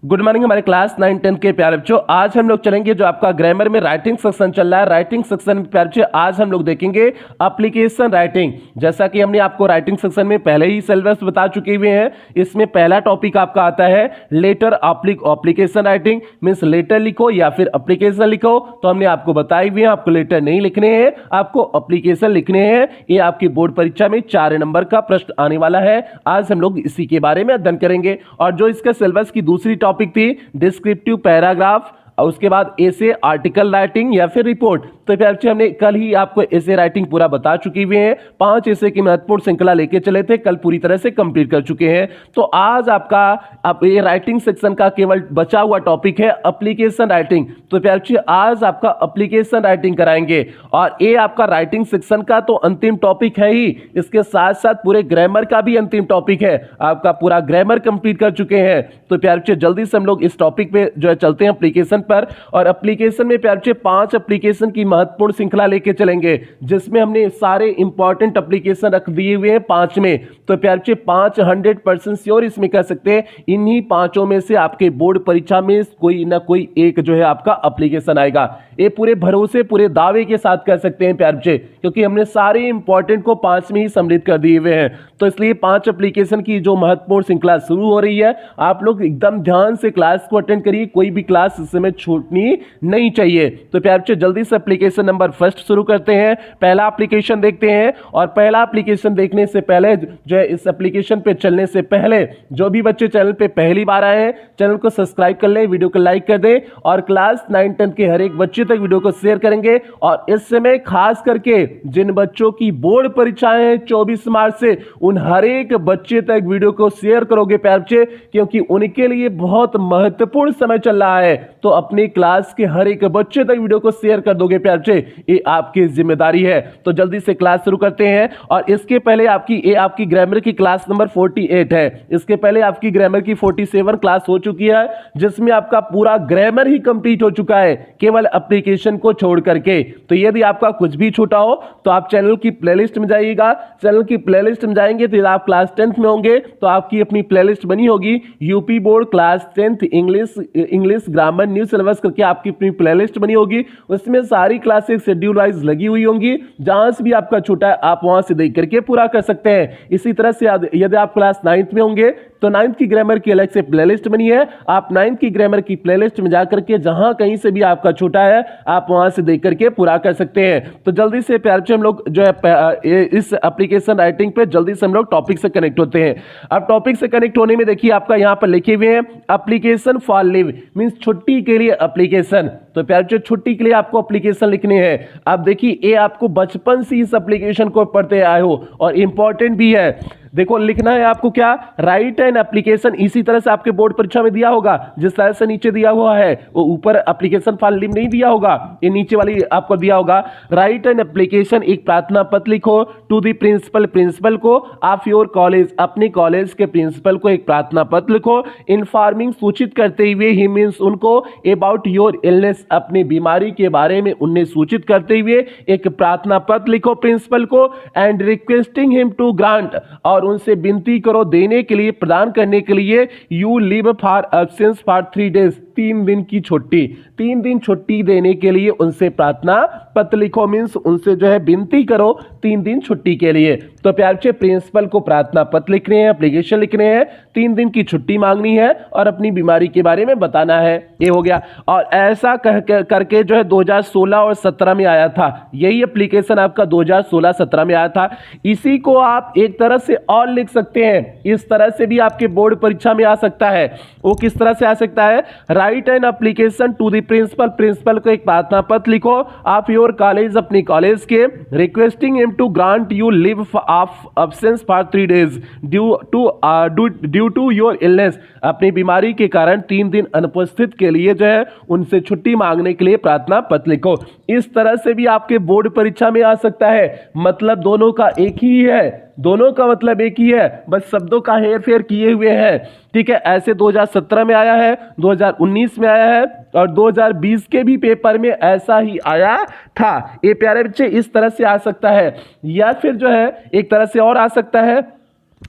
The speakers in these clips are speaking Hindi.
गुड मॉर्निंग हमारे क्लास 9 10 के प्यारे बच्चों। आज हम लोग चलेंगे जो आपका ग्रामर में राइटिंग सेक्शन चल रहा है। राइटिंग सेक्शन में प्यारे बच्चों आज हम लोग देखेंगे एप्लीकेशन राइटिंग। जैसा कि हमने आपको राइटिंग सेक्शन में पहले ही सिलेबस बता चुके हुए हैं। इसमें पहला टॉपिक आपका आता है letter application writing, means letter लिखो या फिर एप्लीकेशन लिखो। तो हमने आपको बताई हुई है आपको लेटर नहीं लिखने हैं, आपको एप्लीकेशन लिखने हैं। ये आपकी बोर्ड परीक्षा में 4 नंबर का प्रश्न आने वाला है। आज हम लोग इसी के बारे में अध्ययन करेंगे। और जो इसका सिलेबस की दूसरी टॉपिक थी डिस्क्रिप्टिव पैराग्राफ, और उसके बाद ऐसे आर्टिकल राइटिंग या फिर रिपोर्ट। तो प्यारे बच्चे हमने कल ही आपको ऐसे राइटिंग पूरा बता चुके हुए हैं। 5 ऐसे की महत्वपूर्ण श्रृंखला लेके चले थे, कल पूरी तरह से कंप्लीट कर चुके हैं। तो आज आपका अब ये राइटिंग सेक्शन का केवल बचा हुआ टॉपिक है एप्लीकेशन राइटिंग। तो प्यारे बच्चे आज आपका एप्लीकेशन राइटिंग कराएंगे। और ये आपका राइटिंग सेक्शन का तो अंतिम टॉपिक है ही, इसके साथ साथ पूरे ग्रामर का भी अंतिम टॉपिक है। आपका पूरा ग्रामर कंप्लीट कर चुके हैं। तो प्यारे बच्चे जल्दी से हम लोग इस टॉपिक पे जो है चलते हैं एप्लीकेशन पर। और एप्लीकेशन में प्यारे बच्चे 5 एप्लीकेशन की महत्वपूर्ण श्रृंखला लेके चलेंगे, जिसमें हमने सारे इंपॉर्टेंट एप्लीकेशन रख दिए हुए हैं 5 में। तो प्यारे बच्चे 5 100% श्योर इसमें कह सकते हैं इन्हीं 5 में से आपके बोर्ड परीक्षा में कोई ना कोई एक जो है आपका एप्लीकेशन आएगा। ये पूरे भरोसे पूरे दावे के साथ कह सकते हैं प्यारे बच्चे, क्योंकि हमने सारे इंपॉर्टेंट को 5 में ही सम्मिलित कर दिए हुए हैं। तो इसलिए 5 एप्लीकेशन की जो महत्वपूर्ण श्रृंखला शुरू हो रही है, आप लोग एकदम ध्यान से क्लास को अटेंड करिए। कोई भी क्लास इस समय छूटनी नहीं चाहिए। तो प्यारे बच्चे जल्दी से एप्लीकेशन नंबर फर्स्ट शुरू करते हैं। पहला एप्लीकेशन देखते हैं। और पहला एप्लीकेशन देखने से पहले जो है इस एप्लीकेशन पे चलने से पहले जो भी बच्चे चैनल पे पहली बार आए हैं, चैनल को सब्सक्राइब कर ले, वीडियो को लाइक कर दे और क्लास 9 10 के हर एक बच्चे तक वीडियो को शेयर करेंगे। और इस समय खास करके जिन बच्चों की बोर्ड परीक्षाएं हैं 24 मार्च से, उन हर एक बच्चे तक वीडियो को शेयर करोगे प्यारे बच्चे, क्योंकि उनके लिए बहुत महत्वपूर्ण समय चल रहा है। तो अपनी क्लास के हर एक बच्चे तक वीडियो को शेयर कर दोगे प्यारे बच्चे, ये आपकी जिम्मेदारी है। तो जल्दी से क्लास शुरू करते हैं। और इसके पहले आपकी ग्रामर की क्लास नंबर 48 है। इसके पहले आपकी ग्रामर की 47 क्लास हो चुकी है, जिसमें आपका पूरा ग्रामर ही कंप्लीट हो चुका है, केवल एप्लीकेशन को छोड़ करके। तो यदि आपका कुछ भी छूटा हो तो आप चैनल की प्लेलिस्ट में जाइएगा। चैनल की प्लेलिस्ट में जाएंगे तो आप क्लास 10th में होंगे तो आपकी अपनी प्लेलिस्ट बनी होगी, UP board class 10th English grammar new syllabus करके आपकी अपनी प्लेलिस्ट बनी होगी। उसमें सारी क्लासेस शेड्यूल वाइज लगी हुई होंगी। जहां से भी आपका छूटा है आप वहां से देख करके पूरा कर सकते हैं। इसी तरह से यदि आप क्लास 9th में होंगे तो 9th की ग्रामर की अलग से प्लेलिस्ट बनी है। आप 9th की ग्रामर की प्लेलिस्ट में जाकर के जहां कहीं से भी आपका छूटा है आप वहां से देख करके पूरा कर सकते हैं। तो जल्दी से प्यारे बच्चे हम लोग जो है इस एप्लीकेशन राइटिंग पे जल्दी से हम लोग टॉपिक से कनेक्ट होते हैं। अब टॉपिक से कनेक्ट होने में देखिए आपका यहां पर लिखे हुए हैं एप्लीकेशन फॉर लीव, मींस छुट्टी के लिए एप्लीकेशन। तो प्यारे बच्चे छुट्टी के लिए आपको एप्लीकेशन लिखने हैं। अब देखिए ये आपको बचपन से इस एप्लीकेशन को पढ़ते आए हो और इंपॉर्टेंट भी है। देखो लिखना है आपको क्या, राइट एन एप्लीकेशन। इसी तरह से आपके बोर्ड परीक्षा में दिया होगा, जिस तरह से नीचे दिया हुआ है वो ऊपर एप्लीकेशन फॉर लीव नहीं दिया होगा, ये नीचे वाली आपको दिया होगा। राइट एन एप्लीकेशन, एक प्रार्थना पत्र लिखो टू द प्रिंसिपल को ऑफ योर कॉलेज, अपने कॉलेज के प्रिंसिपल को एक प्रार्थना पत्र लिखो। इन्फॉर्मिंग, सूचित करते हुए, ही मीन्स उनको, अबाउट योर इलनेस, अपनी बीमारी के बारे में उन्हें सूचित करते हुए एक प्रार्थना पत्र लिखो प्रिंसिपल को। And requesting him to grant, और उनसे विनती करो देने के लिए, प्रदान करने के लिए, you leave for absence for 3 days, 3 दिन की छुट्टी, 3 दिन छुट्टी देने के लिए उनसे प्रार्थना पत्र लिखो। मीन्स उनसे जो है विनती करो 3 दिन छुट्टी के लिए। तो प्यारे बच्चे प्रिंसिपल को प्रार्थना पत्र लिखने हैं, एप्लीकेशन लिखने हैं, 3 दिन की छुट्टी मांगनी है और अपनी बीमारी के बारे में बताना है। ये हो गया। और ऐसा करके जो है 2016 और 17 में आया था। यही एप्लीकेशन आपका 2016-17 में आया था। इसी को आप एक तरह से और लिख सकते हैं, इस तरह से भी आपके बोर्ड परीक्षा में आ सकता है। वो किस तरह से आ सकता है, write an application to the principal को एक प्रार्थना पत्र लिखो ऑफ योर कॉलेज, अपनी कॉलेज के, requesting him to grant you leave of absence for 3 days due to your illness, अपनी बीमारी के कारण 3 दिन अनुपस्थित के लिए जो है उनसे छुट्टी मांगने के लिए प्रार्थना पत्र लिखो। इस तरह से भी आपके बोर्ड परीक्षा में आ सकता है। मतलब दोनों का एक ही है, दोनों का मतलब एक ही है, बस शब्दों का हेर फेर किए हुए हैं। ठीक है, ऐसे 2017 में आया है, 2019 में आया है और 2020 के भी पेपर में ऐसा ही आया था। ये प्यारे बच्चे इस तरह से आ सकता है, या फिर जो है एक तरह से और आ सकता है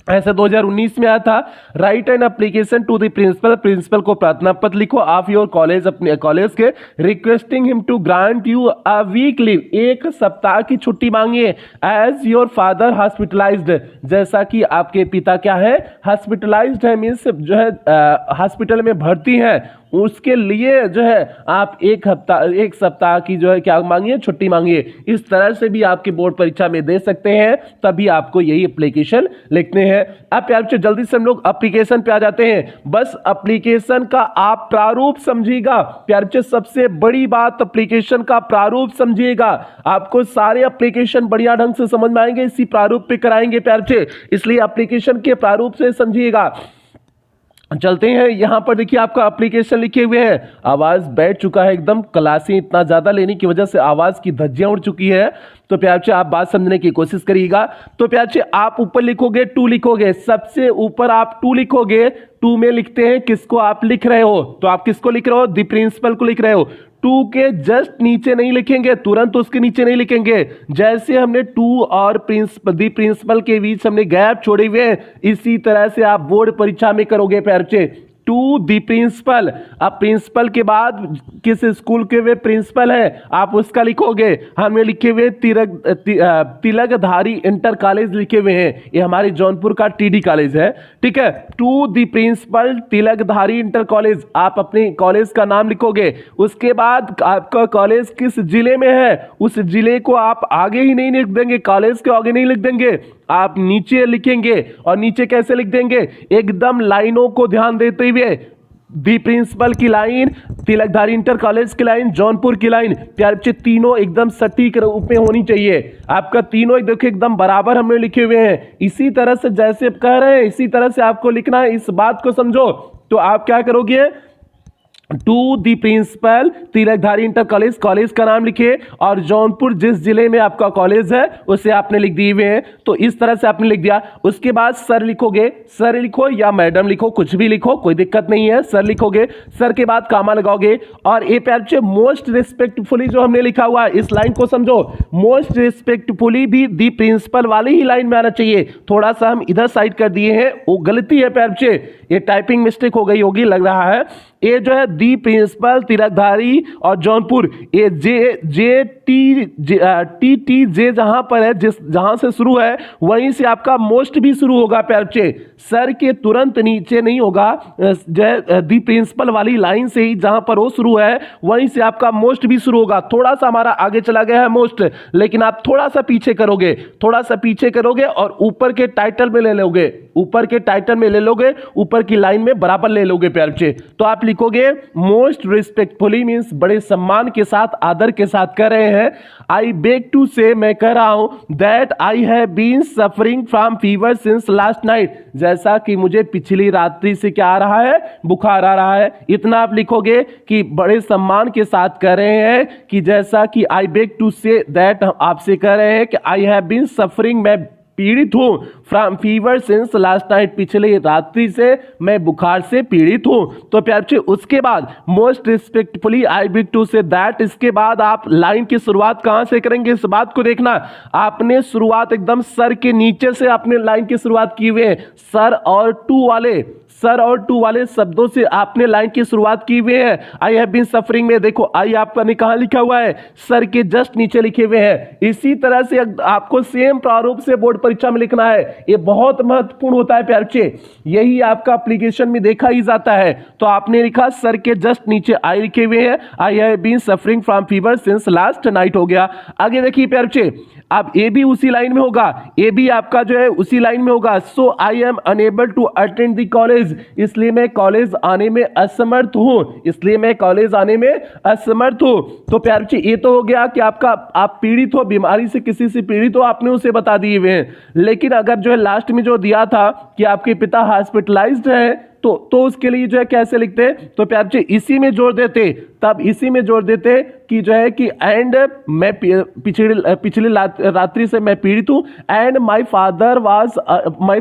ऐसे 2019 में आया था। Write an application to the principal, principal को प्रार्थना पत्र लिखो ऑफ योर कॉलेज, अपने कॉलेज के, requesting him to grant you a week leave, एक सप्ताह की छुट्टी मांगिए, एज योर फादर हॉस्पिटलाइज्ड, जैसा कि आपके पिता क्या है, हॉस्पिटलाइज्ड है, मीन्स जो है हॉस्पिटल में भर्ती है, उसके लिए जो है आप एक सप्ताह की जो है क्या मांगिए, छुट्टी मांगिए। इस तरह से भी आपकी बोर्ड परीक्षा में दे सकते हैं, तभी आपको यही एप्लीकेशन लिखने हैं। अब प्यार बच्चों जल्दी से हम लोग एप्लीकेशन पे आ जाते हैं। बस एप्लीकेशन का आप प्रारूप समझिएगा प्यार बच्चों, सबसे बड़ी बात एप्लीकेशन का प्रारूप समझिएगा। आपको सारे एप्लीकेशन बढ़िया ढंग से समझ में आएंगे, इसी प्रारूप पे कराएंगे प्यार बच्चों, इसलिए एप्लीकेशन के प्रारूप से समझिएगा। चलते हैं, यहां पर देखिए आपका एप्लीकेशन लिखे हुए हैं। आवाज बैठ चुका है एकदम, क्लासें इतना ज्यादा लेने की वजह से आवाज की धज्जियां उड़ चुकी है, तो प्यार से आप बात समझने की कोशिश करिएगा। तो प्यार से आप ऊपर लिखोगे 2 लिखोगे, सबसे ऊपर आप 2 लिखोगे। 2 में लिखते हैं किसको आप लिख रहे हो, तो आप किसको लिख रहे हो, द प्रिंसिपल को लिख रहे हो। 2 के जस्ट नीचे नहीं लिखेंगे, तुरंत उसके नीचे नहीं लिखेंगे। जैसे हमने 2 और द प्रिंसिपल के बीच हमने गैप छोड़े हुए हैं, इसी तरह से आप बोर्ड परीक्षा में करोगे प्यार से। टू दी प्रिंसिपल, अब प्रिंसिपल के बाद किस स्कूल के वे प्रिंसिपल है आप उसका लिखोगे। हमने लिखे हुए तिलकधारी इंटर कॉलेज लिखे हुए हैं, ये हमारे जौनपुर का टीडी कॉलेज है, ठीक है। To the principal Tilakdhari inter college, आप अपने कॉलेज का नाम लिखोगे। उसके बाद आपका कॉलेज किस जिले में है, उस जिले को आप आगे ही नहीं लिख देंगे, कॉलेज के आगे नहीं लिख देंगे, आप नीचे लिखेंगे। और नीचे कैसे लिख देंगे, एकदम लाइनों को ध्यान देते हुए, दी प्रिंसिपल की लाइन, तिलकधारी इंटर कॉलेज की लाइन, जौनपुर की लाइन, प्यार बच्चे तीनों एकदम सटीक रूप में होनी चाहिए। आपका तीनों देखिए एकदम बराबर हमने लिखे हुए हैं। इसी तरह से जैसे कह रहे हैं इसी तरह से आपको लिखना है, इस बात को समझो। तो आप क्या करोगे, to the principal Tilakdhari inter college, college का नाम लिखिए, और जौनपुर जिस जिले में आपका कॉलेज है उसे आपने लिख दिए हुए हैं। तो इस तरह से आपने लिख दिया। उसके बाद सर लिखोगे, सर लिखो या मैडम लिखो, कुछ भी लिखो, कोई दिक्कत नहीं है, सर लिखोगे। सर के बाद कामा लगाओगे। और ये प्यार से मोस्ट रिस्पेक्टफुली जो हमने लिखा हुआ है, इस लाइन को समझो, मोस्ट रिस्पेक्टफुली भी दी प्रिंसिपल वाली ही लाइन में आना चाहिए। थोड़ा सा हम इधर साइड कर दिए हैं, वो गलती है प्यार से, ये टाइपिंग मिस्टेक हो गई होगी लग रहा है। ये जो है दी प्रिंसिपल तिलकधारी और जौनपुर, ये टी जे जहां पर है, जिस जहां से शुरू है वहीं से आपका मोस्ट भी शुरू होगा प्यार बच्चे, सर के तुरंत नीचे नहीं होगा। जो दी प्रिंसिपल वाली लाइन से ही जहां पर वो शुरू है वहीं से आपका मोस्ट भी शुरू होगा। थोड़ा सा हमारा आगे चला गया है मोस्ट, लेकिन आप थोड़ा सा पीछे करोगे, थोड़ा सा पीछे करोगे और ऊपर के टाइटल में ले लोगे, ऊपर के टाइटल में ले लोगे, ऊपर की लाइन में बराबर ले लोगे प्यार बच्चे। तो आप लिखोगे मोस्ट रिस्पेक्टफुली, मींस बड़े सम्मान के साथ, आदर के साथ कर रहे हैं। आई बेग टू से, मैं कह रहा हूं, that I have been suffering from fever since last night, जैसा कि मुझे पिछली रात्रि से क्या आ रहा है, बुखार आ रहा है। इतना आप लिखोगे कि बड़े सम्मान के साथ कह रहे हैं कि जैसा कि I beg to say that, आपसे कह रहे हैं कि आई हैव बीन सफरिंग, मैं पीड़ित हूं, from fever since last night, पिछले रात्रि से मैं बुखार से पीड़ित हूं। तो प्यार बच्चे उसके बाद most respectfully I beg to say that, इसके बाद आप लाइन की शुरुआत कहां से करेंगे, इस बात को देखना। आपने शुरुआत एकदम सर के नीचे से आपने लाइन की शुरुआत की हुई है, सर और टू वाले शब्दों से आपने लाइन की शुरुआत की हुई है। आई हैव बीन सफरिंग में देखो, आई आपका ने कहां लिखा हुआ है, सर के जस्ट नीचे लिखे हुए हैं। इसी तरह से आपको सेम प्रारूप से बोर्ड परीक्षा में लिखना है, ये बहुत महत्वपूर्ण होता है प्यार बच्चे, यही आपका एप्लीकेशन में देखा ही जाता है। तो आपने लिखा सर के जस्ट नीचे आई लिखे हुए हैं, I have been suffering from fever since last night हो गया। आगे देखिए प्यार बच्चे, अब ए भी उसी लाइन में होगा, ए भी आपका जो है उसी लाइन में होगा। So I am unable to attend the college, इसलिए मैं कॉलेज आने में असमर्थ हूं, इसलिए मैं कॉलेज आने में असमर्थ हूं। तो प्यार बच्चे ये तो हो गया कि आप पीड़ित हो, बीमारी से किसी से पीड़ित हो, आपने उसे बता दिए हुए हैं। लेकिन अगर जो है लास्ट में जो दिया था कि आपके पिता हॉस्पिटलाइज्ड है, तो उसके लिए जो है कैसे लिखते, तो प्यार बच्चे इसी में जोड़ देते, तब इसी में जोड़ देते, कि जो है कि एंड मैं पिछली रात्रि से मैं पीड़ित हूँ, and my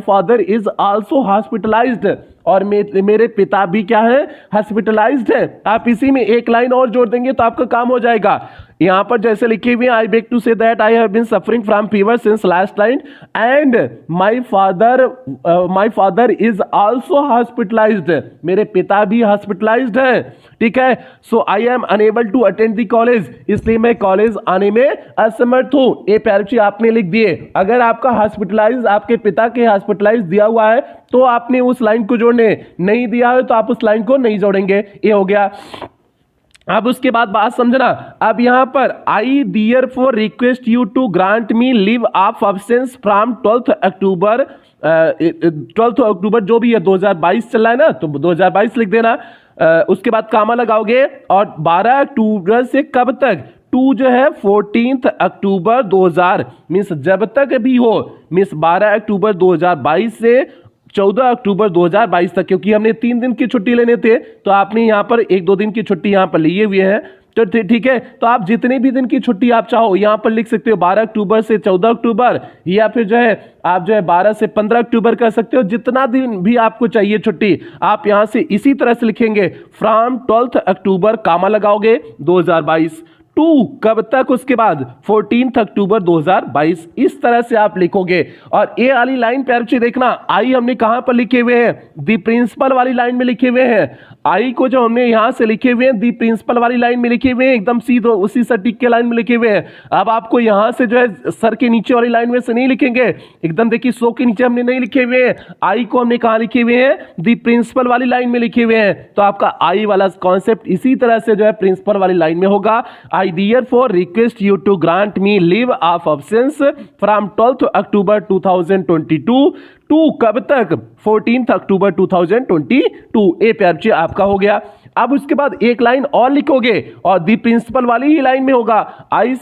father is also hospitalised, और मेरे पिता भी क्या है, हॉस्पिटलाइज्ड है। आप इसी में एक लाइन और जोड़ देंगे तो आपका काम हो जाएगा। यहां पर जैसे लिखे हुए, I beg to say that I have been suffering from fever since last night and my father is also hospitalised, मेरे पिता भी हॉस्पिटलाइज्ड है। ठीक है, so I am unable to attend the college, इसलिए मैं कॉलेज आने में असमर्थ हूं। ये पैरची आपने लिख दिए। अगर आपका हॉस्पिटलाइज, आपके पिता के हॉस्पिटलाइज दिया हुआ है तो आपने उस लाइन को जोड़ने, नहीं दिया है तो आप उस लाइन को नहीं जोड़ेंगे। ये हो गया। अब उसके बाद बात समझना। अब यहां पर I dear for request you to grant me leave of absence from 12 October जो भी है 2022 चल रहा है ना, तो 2022 लिख देना। उसके बाद कामा लगाओगे और 12 अक्टूबर से कब तक, टू जो है 14 अक्टूबर 2000 मीन्स जब तक भी हो, मीन्स 12 अक्टूबर 2022 से 14 अक्टूबर 2022 तक, क्योंकि हमने 3 दिन की छुट्टी लेने थे तो आपने यहाँ पर 1-2 दिन की छुट्टी यहाँ पर लिए हुए हैं। तो ठीक है, तो आप जितने भी दिन की छुट्टी आप चाहो यहाँ पर लिख सकते हो, 12 अक्टूबर से 14 अक्टूबर, या फिर जो है आप जो है 12 से 15 अक्टूबर कर सकते हो। जितना दिन भी आपको चाहिए छुट्टी, आप यहाँ से इसी तरह से लिखेंगे, फ्रॉम 12 अक्टूबर कामा लगाओगे 2022 टू कब तक, उसके बाद 14 अक्टूबर 2022, इस तरह से आप लिखोगे। और ये वाली लाइन पे अच्छी देखना, आई हमने कहां पर लिखे हुए हैं, दी प्रिंसिपल वाली लाइन में लिखे हुए हैं। आई को जो हमने यहां से लिखे हुए हैं दी प्रिंसिपल वाली लाइन में लिखे हुए हैं, एकदम सीधे उसी सटीक के लाइन में लिखे हुए हैं। अब आपको यहां से जो है सर के नीचे वाली लाइन में से नहीं लिखेंगे, एकदम देखिए सो के नीचे हमने नहीं लिखे हुए हैं, आई को हमने कहां लिखे हुए हैं, दी प्रिंसिपल वाली लाइन में लिखे हुए हैं। तो आपका आई वाला कॉन्सेप्ट इसी तरह से जो है प्रिंसिपल वाली लाइन में होगा। आई therefore request you to grant me leave of absence from 12th October 2022 to कब तक, 14 अक्टूबर 2022। ए पैरचे आपका हो गया। अब उसके बाद एक लाइन और लिखोगे और दी प्रिंसिपल वाली ही लाइन में होगा, I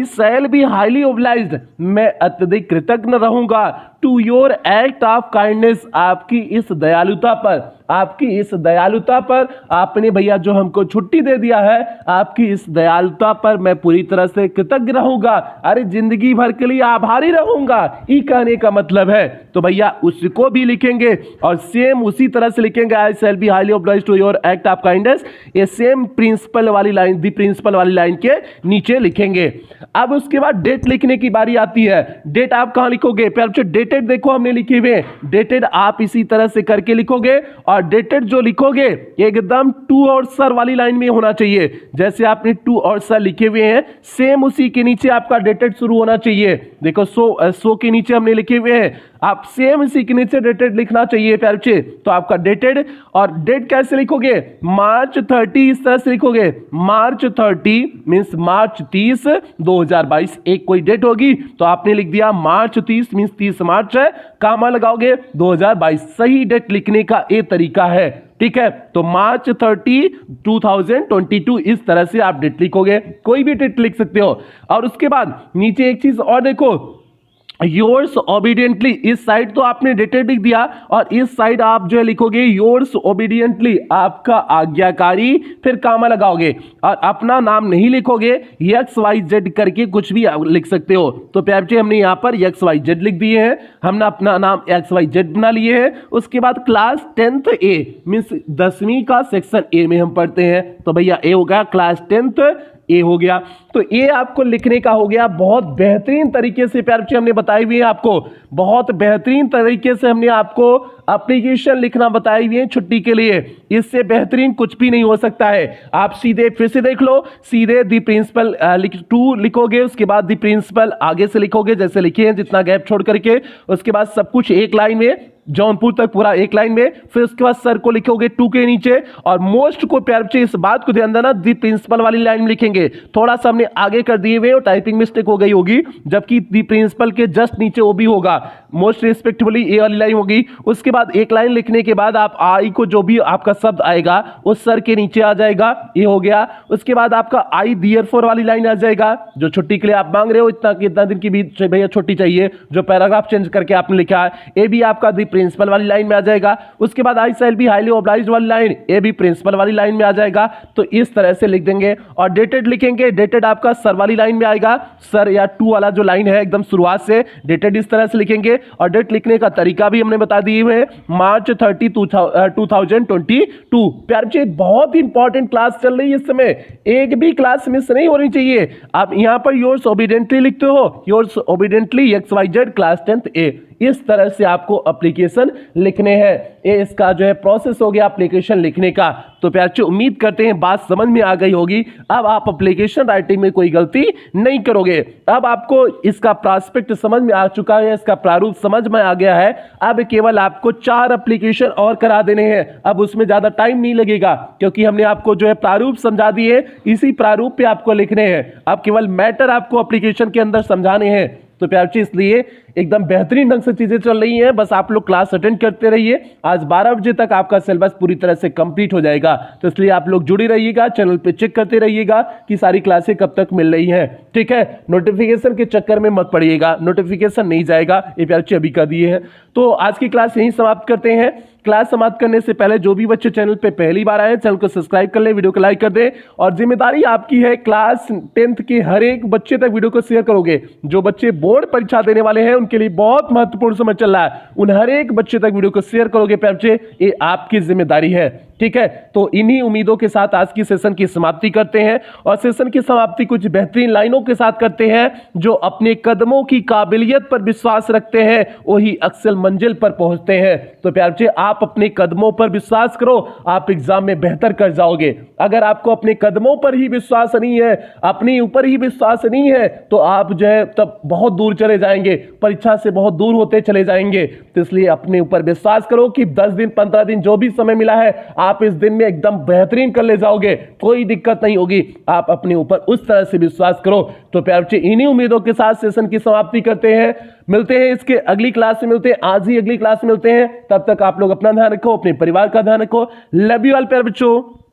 shall be highly obliged, मैं अत्यधिक कृतज्ञ रहूंगा to your act of kindness, आपकी इस दयालुता पर, आपकी इस दयालुता पर, आपने भैया जो हमको छुट्टी दे दिया है, आपकी इस दयालुता पर मैं पूरी तरह से कृतज्ञ रहूंगा, अरे जिंदगी भर के लिए आभारी रहूंगा, ये कहने का मतलब है। तो भैया उसको भी लिखेंगे और सेम उसी तरह से लिखेंगे, I shall be highly obliged to your act of kindness, ये सेम प्रिंसिपल वाली लाइन, दी प्रिंसिपल वाली लाइन के नीचे लिखेंगे। अब उसके बाद डेट लिखने की बारी आती है। डेट आप कहां लिखोगे, पहले डेटेड देखो हमने लिखे हुए, डेटेड आप इसी तरह से करके लिखोगे और डेटेड जो लिखोगे एकदम टू और सर वाली लाइन में होना चाहिए। जैसे आपने टू और सर लिखे हुए हैं सेम उसी के नीचे आपका डेटेड शुरू होना चाहिए। देखो सो के नीचे हमने लिखे हुए हैं, आप सेम इसी के नीचे डेटेड लिखना चाहिए प्यारे बच्चे। तो आपका डेटेड, और डेट कैसे लिखोगे, मार्च 30 इस तरह से लिखोगे, मार्च 30 मींस मार्च 30 2022, एक कोई डेट होगी तो आपने लिख दिया मार्च 30 मींस 30 मार्च है, कामा लगाओगे 2022, सही डेट लिखने का ये तरीका है। ठीक है, तो मार्च 30 2022 इस तरह से आप डेट लिखोगे, कोई भी डेट लिख सकते हो। और उसके बाद नीचे एक चीज और देखो, योर्स ओबीडियंटली, इस साइड तो आपने डेटेड लिख दिया और इस साइड आप जो है लिखोगे योर्स ओबीडियंटली, आपका आज्ञाकारी, फिर कामा लगाओगे और अपना नाम नहीं लिखोगे, XYZ करके कुछ भी लिख सकते हो। तो प्यारे बच्चे हमने यहाँ पर XYZ लिख दिए हैं, हमने अपना नाम XYZ बना लिए हैं। उसके बाद क्लास 10th A मीन्स 10वीं का सेक्शन A में हम पढ़ते हैं, तो भैया A हो गया, क्लास 10th ए हो गया। तो ये आपको लिखने का हो गया। बहुत बेहतरीन तरीके से प्यारे बच्चे हमने बताई हुई है आपको, बहुत बेहतरीन तरीके से हमने आपको एप्लीकेशन लिखना बताई हुई है छुट्टी के लिए, इससे बेहतरीन कुछ भी नहीं हो सकता है। आप सीधे फिर से देख लो, सीधे दी प्रिंसिपल टू लिखोगे, उसके बाद दी प्रिंसिपल आगे से लिखोगे जैसे लिखे हैं, जितना गैप छोड़ करके, उसके बाद सब कुछ एक लाइन में, जौनपुर तक पूरा एक लाइन में, फिर उसके बाद सर को लिखोगे टू के नीचे, और मोस्ट को प्यारे बच्चे इस बात को ध्यान देना, दी प्रिंसिपल वाली लाइन में लिखेंगे। थोड़ा सा हमने आगे कर दिए हुए और टाइपिंग मिस्टेक हो गई होगी, जबकि दी प्रिंसिपल के जस्ट नीचे वो भी होगा, मोस्ट रिस्पेक्टफुली ए वाली लाइन होगी। उसके बाद एक लाइन लिखने के बाद आप आई को जो भी आपका शब्द आएगा उस सर के नीचे आ जाएगा, ये हो गया। उसके बाद आपका आई देयरफॉर वाली लाइन आ जाएगा, जो छुट्टी के लिए आप मांग रहे हो, इतना दिन की भी भैया छुट्टी चाहिए, जो पैराग्राफ चेंज करके आपने लिखा है, ये भी आपका दी प्रिंसिपल वाली लाइन में आ जाएगा। उसके बाद आई शैल बी हाईली ऑब्लाइज्ड वाली लाइन, ये भी प्रिंसिपल वाली लाइन में आ जाएगा। तो इस तरह से लिख देंगे। और डेटेड लिखेंगे, डेटेड आपका सर वाली लाइन में आएगा, सर या टू वाला जो लाइन है एकदम शुरुआत से डेटेड इस तरह से लिखेंगे। और डेट लिखने का तरीका भी हमने बता दिए हुए, मार्च 30 2022। प्यार जी बहुत इंपॉर्टेंट क्लास चल रही है इस समय, एक भी क्लास मिस नहीं होनी चाहिए। आप यहां पर योर्स ओबीडिएंटली लिखते हो, yours ओबीडिएंटली XYZ class 10th A, इस तरह से आपको एप्लीकेशन लिखने हैं। ये इसका जो है प्रोसेस हो गया एप्लीकेशन लिखने का। तो प्यार जी उम्मीद करते हैं बात समझ में आ गई होगी। अब आप एप्लीकेशन राइटिंग में कोई गलती नहीं करोगे। अब आपको इसका प्रोस्पेक्ट समझ में आ चुका है, इसका प्रारूप समझ में आ गया है। अब केवल आपको 4 एप्लीकेशन और करा देने हैं। अब उसमें ज्यादा टाइम नहीं लगेगा, क्योंकि हमने आपको जो है प्रारूप समझा दिए, इसी प्रारूप पे आपको लिखने हैं। अब केवल मैटर आपको एप्लीकेशन के अंदर समझाने हैं। तो प्यार जी इसलिए एकदम बेहतरीन ढंग से चीजें चल रही हैं, बस आप लोग क्लास अटेंड करते रहिए। आज 12 बजे तक आपका सिलेबस पूरी तरह से कंप्लीट हो जाएगा। तो इसलिए आप लोग जुड़े रहिएगा, चैनल पे चेक करते रहिएगा कि सारी क्लासें कब तक मिल रही हैं। ठीक है, नोटिफिकेशन के चक्कर में मत पड़िएगा, नोटिफिकेशन नहीं जाएगा, ये प्यार जी अभी कर दिए हैं। तो आज की क्लास यहीं समाप्त करते हैं। क्लास समाप्त करने से पहले जो भी बच्चे चैनल पे पहली बार आए, चैनल को सब्सक्राइब कर ले, वीडियो को लाइक कर दे। और जिम्मेदारी आपकी है, क्लास 10th के हर एक बच्चे तक वीडियो को शेयर करोगे। जो बच्चे बोर्ड परीक्षा देने वाले हैं उनके लिए बहुत महत्वपूर्ण समय चल रहा है, उन हर एक बच्चे तक वीडियो को शेयर करोगे प्यार जी, ये आपकी जिम्मेदारी है। ठीक है, तो इन्हीं उम्मीदों के साथ आज की सेशन की समाप्ति करते हैं। और सेशन की समाप्ति कुछ बेहतरीन लाइनों के साथ करते हैं। जो अपने कदमों की काबिलियत पर विश्वास रखते हैं वही अक्सर मंजिल पर पहुंचते हैं। तो प्यार जी आप अपने कदमों पर विश्वास करो, आप एग्जाम में बेहतर कर जाओगे। अगर आपको अपने कदमों पर ही विश्वास नहीं है, अपने ऊपर ही विश्वास नहीं है, तो आप जो है तब बहुत दूर चले जाएंगे, परीक्षा से बहुत दूर होते चले जाएंगे। तो इसलिए अपने ऊपर विश्वास करो कि 10 दिन 15 दिन जो भी समय मिला है, आप इस दिन में एकदम बेहतरीन कर ले जाओगे, कोई दिक्कत नहीं होगी। आप अपने ऊपर उस तरह से विश्वास करो। तो प्यार से इन्हीं उम्मीदों के साथ सेशन की समाप्ति करते हैं। मिलते हैं इसके अगली क्लास में, मिलते हैं आज ही अगली क्लास में मिलते हैं। तब तक आप लोग अपना ध्यान रखो, अपने परिवार का ध्यान रखो। लव यू ऑल प्यारे बच्चों।